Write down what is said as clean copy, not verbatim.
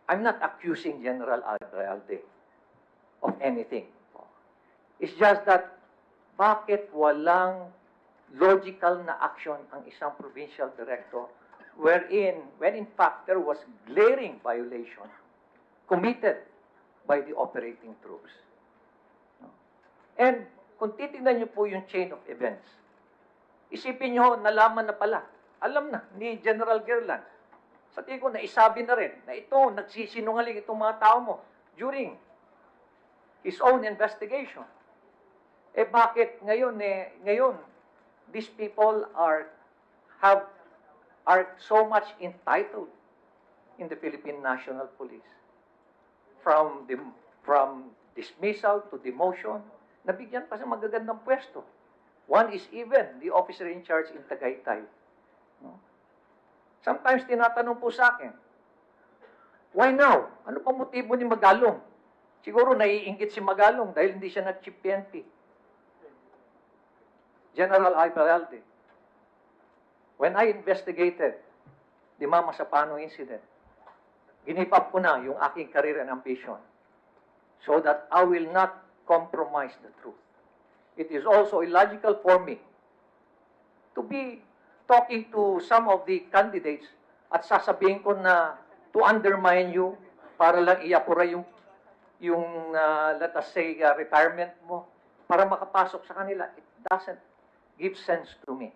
I'm not accusing General Alcalde of anything. It's just that bakit walang logical na action ang isang provincial director when in fact there was glaring violation committed by the operating troops. And kung titignan niyo po yung chain of events, isipin niyo, nalaman na pala, alam na ni General Gerland, sa tingin ko, naisabi na rin na ito, nagsisinungaling itong mga tao mo during his own investigation. Eh bakit ngayon, these people are so much entitled in the Philippine National Police. From dismissal to demotion, nabigyan pa sa magagandang pwesto. One is even the officer in charge in Tagaytay. No? Sometimes tinatanong po sa akin, why now? Ano pa motibo ni Magalong? Siguro naiinggit si Magalong dahil hindi siya nag-chief PNP. General Alcalde, when I investigated the Mama Sapano incident, ginipap ko na yung aking career and ambition so that I will not compromise the truth. It is also illogical for me to be talking to some of the candidates at sasabihin ko na to undermine you para lang iapura yung let us say, retirement mo para makapasok sa kanila. It doesn't give sense to me.